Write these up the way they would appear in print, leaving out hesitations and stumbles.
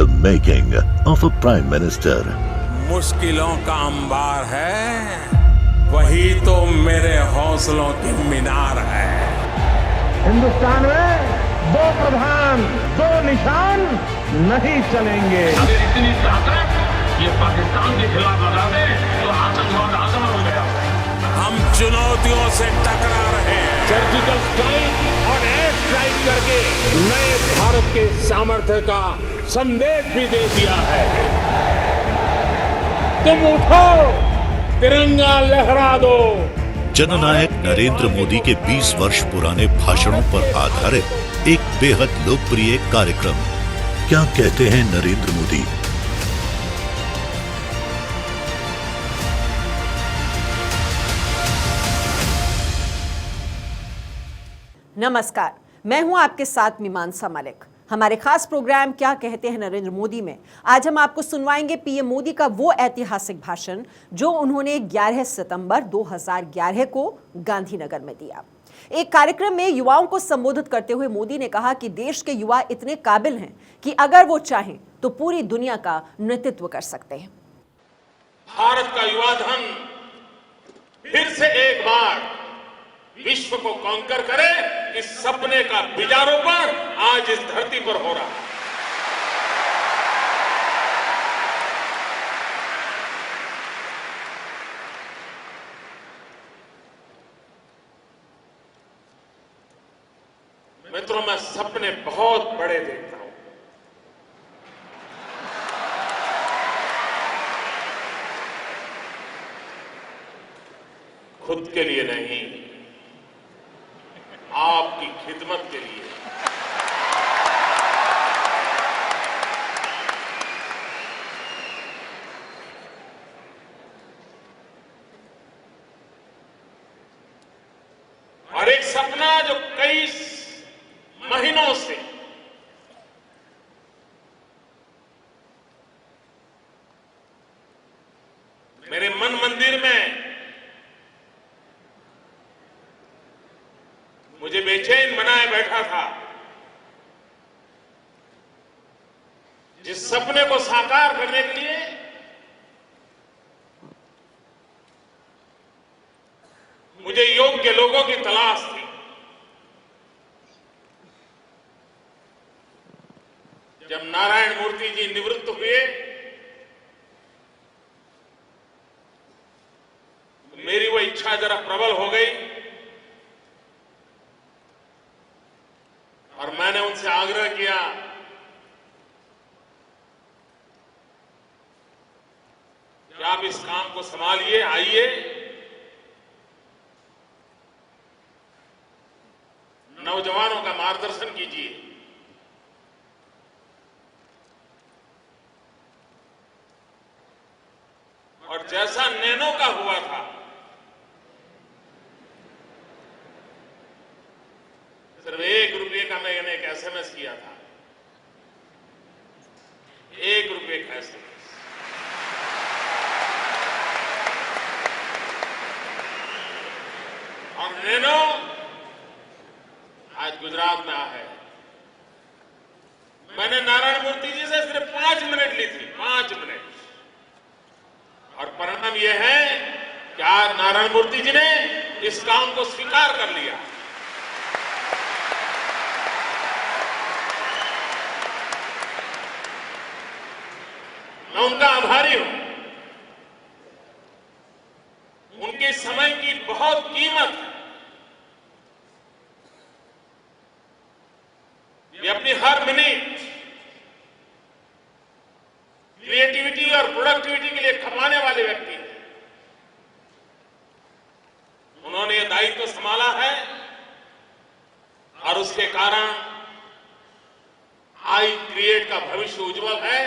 The making of a Prime Minister. मुश्किलों का अंबार है, वही तो मेरे हौसलों की मीनार है। हिंदुस्तान में दो प्रधान दो निशान नहीं चलेंगे। अगर इतनी ताकत ये पाकिस्तान के खिलाफ लगा दे तो आतंकवाद आसान हो गया। हम चुनौतियों से टकरा रहे हैं। सर्जिकल स्ट्राइक और एयर स्ट्राइक करके नए भारत के सामर्थ्य का संदेश भी दे दिया है। तुम उठो, तिरंगा लहरा दो। जननायक नरेंद्र मोदी के 20 वर्ष पुराने भाषणों पर आधारित एक बेहद लोकप्रिय कार्यक्रम। क्या कहते हैं नरेंद्र मोदी? नमस्कार, मैं हूं आपके साथ मीमांसा मलिक। हमारे खास प्रोग्राम क्या कहते हैं नरेंद्र मोदी में आज हम आपको सुनवाएंगे पीएम मोदी का वो ऐतिहासिक भाषण जो उन्होंने 11 सितंबर 2011 को गांधीनगर में दिया। एक कार्यक्रम में युवाओं को संबोधित करते हुए मोदी ने कहा कि देश के युवा इतने काबिल हैं कि अगर वो चाहें तो पूरी दुनिया का नेतृत्व कर सकते हैं। भारत का युवा धन फिर से एक बार विश्व को कॉन्कर करे, इस सपने का बीजारोपण आज इस धरती पर हो रहा है। मित्रों, मैं सपने बहुत बड़े देखता हूं। खुद के लिए नहीं, आपकी खिदमत के लिए। और एक सपना जो कई महीनों से मेरे मन मंदिर में मुझे बेचैन बनाए बैठा था, जिस सपने को साकार करने के लिए मुझे योग्य लोगों की तलाश थी। जब नारायण मूर्ति जी निवृत्त हुए तो मेरी वो इच्छा जरा प्रबल हो गई और मैंने उनसे आग्रह किया कि आप इस काम को संभालिए, आइए, नौजवानों का मार्गदर्शन कीजिए। और जैसा नैनो का हुआ था, सिर्फ ₹1 का मैंने एक SMS किया था। ₹1 का SMS। और नैनो आज गुजरात में है। मैंने नारायण मूर्ति जी से सिर्फ 5 मिनट ली थी, 5 मिनट। और परिणाम यह है कि आज नारायण मूर्ति जी ने इस काम को स्वीकार कर लिया। मैं उनका आभारी हूं। उनके समय की बहुत कीमत है। वे अपनी हर मिनट क्रिएटिविटी और प्रोडक्टिविटी के लिए खपाने वाले व्यक्ति हैं। उन्होंने ये दायित्व संभाला है और उसके कारण आई क्रिएट का भविष्य उज्जवल है,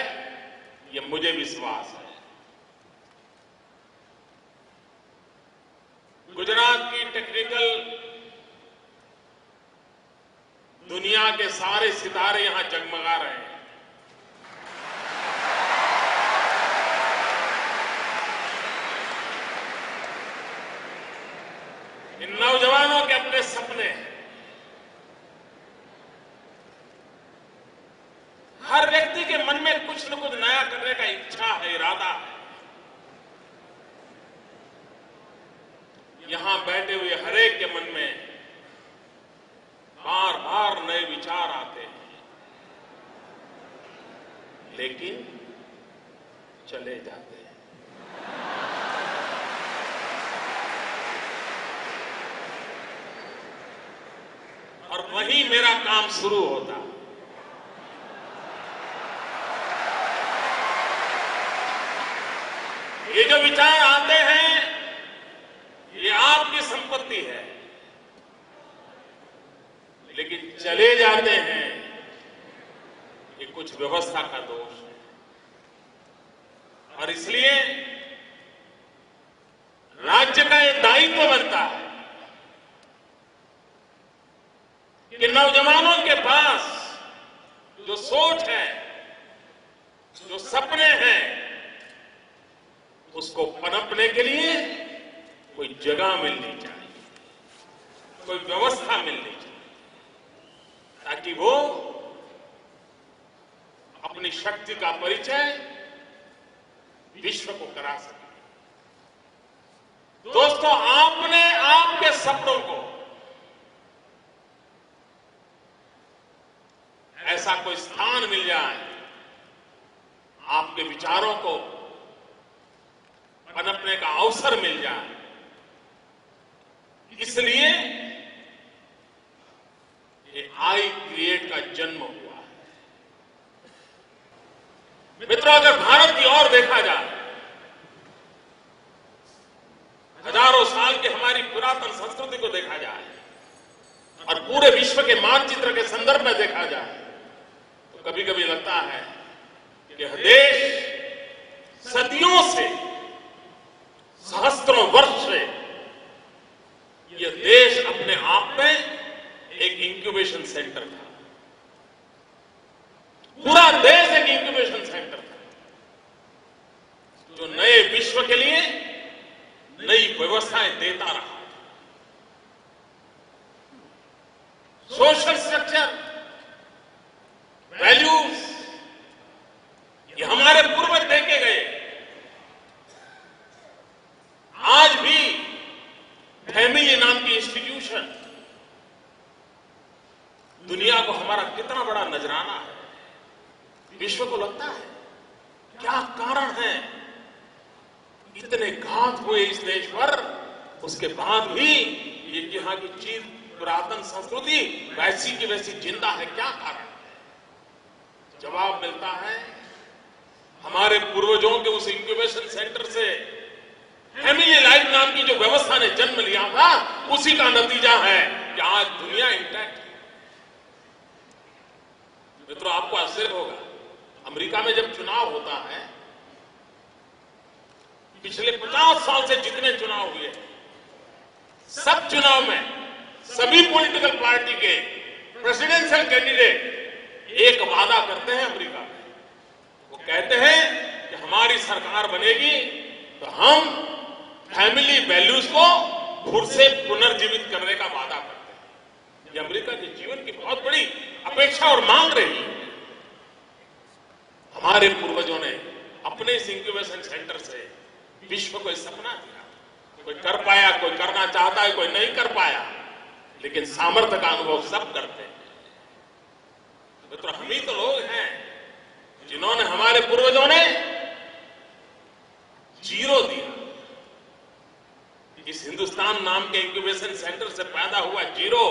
ये मुझे विश्वास है। गुजरात की टेक्निकल दुनिया के सारे सितारे यहां जगमगा रहे हैं। इन नौजवानों के अपने सपने हैं। हर व्यक्ति के मन में कुछ न कुछ नया करने का इच्छा है, इरादा है। यहां बैठे हुए हरेक के मन में बार बार नए विचार आते हैं, लेकिन चले जाते हैं। और वहीं मेरा काम शुरू होता है। ये जो विचार आते हैं, ये आपकी संपत्ति है, लेकिन चले जाते हैं, ये कुछ व्यवस्था का दोष है। और इसलिए राज्य का ये दायित्व बनता है कि नौजवानों के पास जो सोच है, जो सपने हैं, उसको पनपने के लिए कोई जगह मिलनी चाहिए, कोई व्यवस्था मिलनी चाहिए, ताकि वो अपनी शक्ति का परिचय विश्व को करा सके। दोस्तों, आपने आपके सपनों को ऐसा कोई स्थान मिल जाए, आपके विचारों को पनपने का अवसर मिल जाए, इसलिए ये आई क्रिएट का जन्म हुआ है। मित्रों, अगर भारत की ओर देखा जाए, हजारों साल की हमारी पुरातन संस्कृति को देखा जाए और पूरे विश्व के मानचित्र के संदर्भ में देखा जाए, तो कभी कभी लगता है कि यह देश सदियों से, सहस्त्रों वर्ष से यह देश अपने आप में एक इंक्यूबेशन सेंटर था। पूरा देश एक इंक्यूबेशन सेंटर था, जो नए विश्व के लिए नई व्यवस्थाएं देता रहा। सोशल स्ट्रक्चर, वैल्यूज, ये हमारे पूर्वज देके गए। आज भी फैमिली नाम की इंस्टीट्यूशन दुनिया को हमारा कितना बड़ा नजराना है। विश्व को लगता है क्या कारण है, इतने घात हुए इस देश पर, उसके बाद भी ये यहाँ की चीज पुरातन संस्कृति वैसी की वैसी जिंदा है। क्या कारण है? जवाब मिलता है हमारे पूर्वजों के उस इंक्यूबेशन सेंटर से। फैमिली लाइफ नाम की जो व्यवस्था ने जन्म लिया था, उसी का नतीजा है कि आज दुनिया इंटैक्ट है। मित्रों, आपको आश्चर्य होगा, अमेरिका में जब चुनाव होता है, पिछले 50 साल से जितने चुनाव हुए, सब चुनाव में सभी पॉलिटिकल पार्टी के प्रेसिडेंशियल कैंडिडेट एक वादा करते हैं अमेरिका में। वो कहते हैं कि हमारी सरकार बनेगी तो हम फैमिली वैल्यूज को फिर से पुनर्जीवित करने का वादा करते हैं। ये अमेरिका के जीवन की बहुत बड़ी अपेक्षा और मांग रही है। हमारे पूर्वजों ने अपने इस इंक्यूबेशन सेंटर से विश्व को सपना दिया। कोई कर पाया, कोई करना चाहता है, कोई नहीं कर पाया, लेकिन सामर्थ्य का अनुभव सब करते हैं। मित्रों, हम ही तो लोग हैं जिन्होंने, हमारे पूर्वजों ने जीरो दिया। इस हिंदुस्तान नाम के इंक्यूबेशन सेंटर से पैदा हुआ जीरो,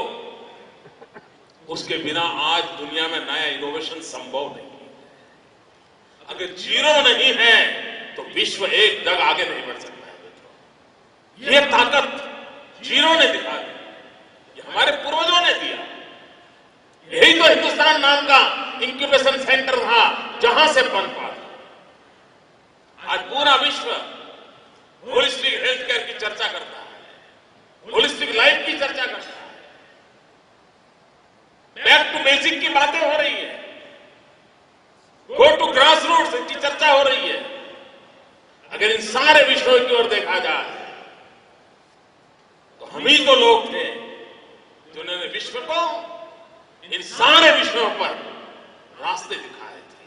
उसके बिना आज दुनिया में नया इनोवेशन संभव नहीं। अगर जीरो नहीं है तो विश्व एक दग आगे नहीं बढ़ सकता है। ये ताकत जीरो ने दिखा दी, ये हमारे पूर्वजों ने दिया। यही तो हिंदुस्तान नाम का इंक्यूबेशन सेंटर था, जहां से पनपा था। आज पूरा विश्व होलिस्टिक हेल्थ केयर की चर्चा करता है, होलिस्टिक लाइफ की चर्चा करता है, बैक टू बेसिक की बातें हो रही है, गो टू ग्रास रूट्स की चर्चा हो रही है। अगर इन सारे विषयों की ओर देखा जाए तो हम ही तो लोग थे जिन्होंने विश्व को इन सारे विषयों पर रास्ते दिखाए थे।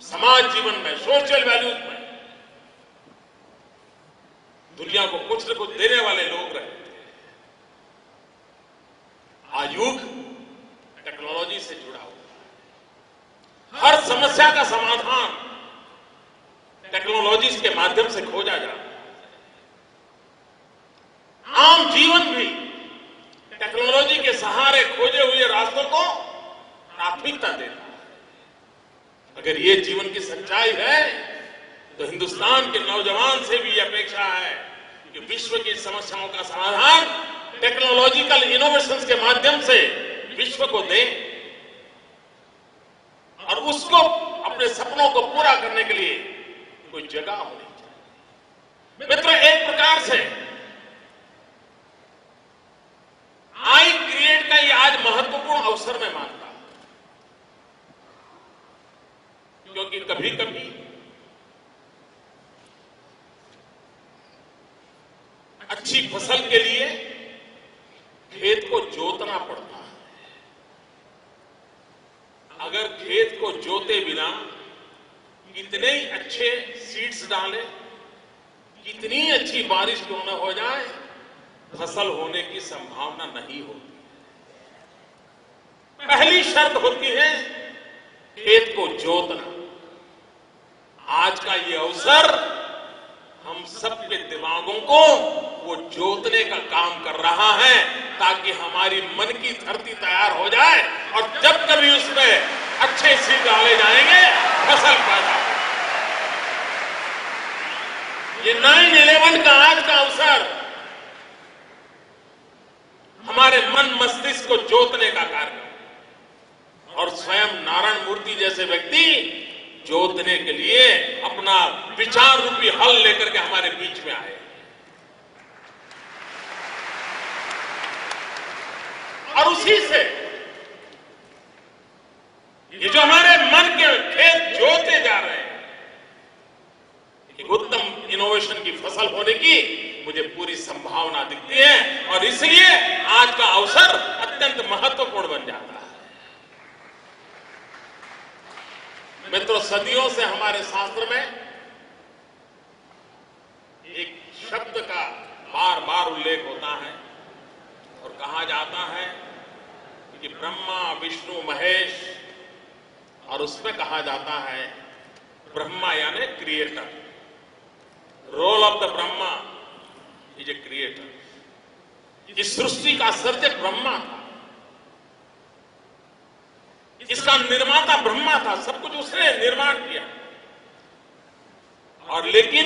समाज जीवन में, सोशल वैल्यूज में दुनिया को कुछ न कुछ देने वाले लोग रहे। आज युग टेक्नोलॉजी से जुड़ा हुआ है। हर समस्या का समाधान टेक्नोलॉजी के माध्यम से खोजा जा रहा है। आम जीवन भी टेक्नोलॉजी के सहारे खोजे हुए रास्तों को प्राथमिकता देता है। अगर ये जीवन की सच्चाई है तो हिंदुस्तान के नौजवान से भी अपेक्षा है कि विश्व की समस्याओं का समाधान टेक्नोलॉजिकल इनोवेशंस के माध्यम से विश्व को दे और उसको अपने सपनों को पूरा करने के लिए कोई जगह होनी चाहिए। मित्रों, एक प्रकार से आई क्रिएट का ये आज महत्वपूर्ण अवसर मैं मानता हूं, क्योंकि कभी कभी अच्छी फसल के लिए खेत को जोतना पड़ता है। अगर खेत को जोते बिना कितने ही अच्छे सीड्स डाले, कितनी अच्छी बारिश क्यों न हो जाए, फसल होने की संभावना नहीं होती। पहली शर्त होती है खेत को जोतना। आज का ये अवसर हम सबके दिमागों को वो जोतने का काम कर रहा है, ताकि हमारी मन की धरती तैयार हो जाए और जब कभी उसमें अच्छे सीड डाले जाएंगे फसल पैदा हो। ये 9/11 का आज का अवसर हमारे मन मस्तिष्क को जोतने का कार्य, और स्वयं नारायण मूर्ति जैसे व्यक्ति जोतने के लिए अपना विचार रूपी हल लेकर के हमारे बीच में आए और उसी से ये जो हमारे मन के खेत जोते जा रहे हैं, एक उत्तम इनोवेशन की फसल होने की मुझे पूरी संभावना दिखती है और इसलिए आज का अवसर अत्यंत महत्वपूर्ण बन जाता है। मित्रों, सदियों से हमारे शास्त्र में एक शब्द का बार बार उल्लेख होता है और कहा जाता है कि ब्रह्मा विष्णु महेश, और उसमें कहा जाता है ब्रह्मा यानी creator, role of the Brahma is a creator. इस सृष्टि का सर्जक ब्रह्मा था, इसका निर्माता ब्रह्मा था, सब कुछ उसने निर्माण किया। और लेकिन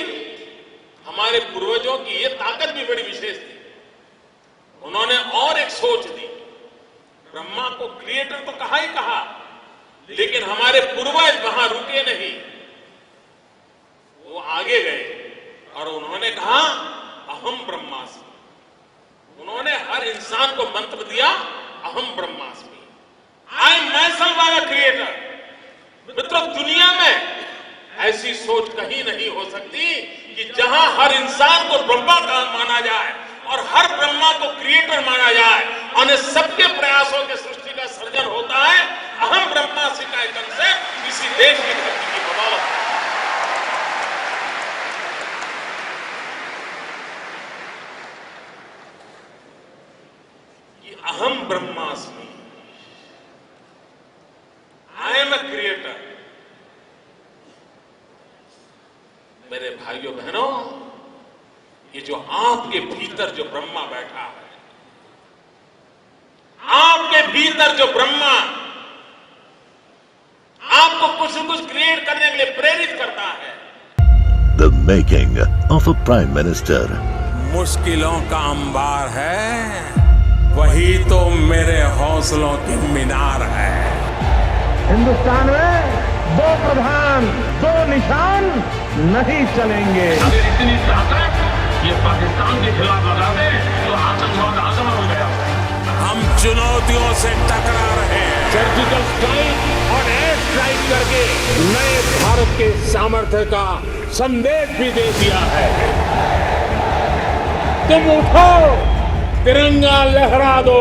हमारे पूर्वजों की यह ताकत भी बड़ी विशेष थी, उन्होंने और एक सोच दी। ब्रह्मा को क्रिएटर तो कहा ही कहा, लेकिन हमारे पूर्वज वहां रुके नहीं, वो आगे गए और उन्होंने कहा अहम ब्रह्मास्मि। उन्होंने हर इंसान को मंत्र दिया अहम ब्रह्मास्मि, I am myself are a creator. मित्रों, दुनिया में ऐसी सोच कहीं नहीं हो सकती कि जहां हर इंसान को ब्रह्मा का माना जाए और हर ब्रह्मा को क्रिएटर माना जाए और सबके प्रयासों के सृष्टि का सर्जन होता है। अहम ब्रह्मास्मि का एक कंसेप्ट इसी देश की धरती की बदौलत है। कि अहम ब्रह्मास्मि, आई एम अ क्रिएटर। मेरे भाइयों बहनों, ये जो आपके भीतर जो ब्रह्मा बैठा है, आपके भीतर जो ब्रह्मा आपको कुछ न कुछ क्रिएट करने के लिए प्रेरित करता है। The making of a prime minister. मुश्किलों का अंबार है, वही तो मेरे हौसलों की मीनार है। हिंदुस्तान में 2 प्रधान 2 निशान नहीं चलेंगे। अगर इतनी ताकत ये पाकिस्तान के खिलाफ लगा दे तो आतंकवाद आसान हो गया। हम चुनौतियों से टकरा रहे हैं। सर्जिकल स्ट्राइक और एयर स्ट्राइक करके नए भारत के सामर्थ्य का संदेश भी दे दिया है। तुम उठो, तिरंगा लहरा दो।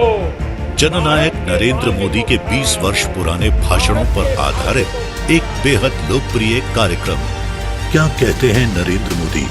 जननायक नरेंद्र मोदी के 20 वर्ष पुराने भाषणों पर आधारित एक बेहद लोकप्रिय कार्यक्रम क्या कहते हैं नरेंद्र मोदी।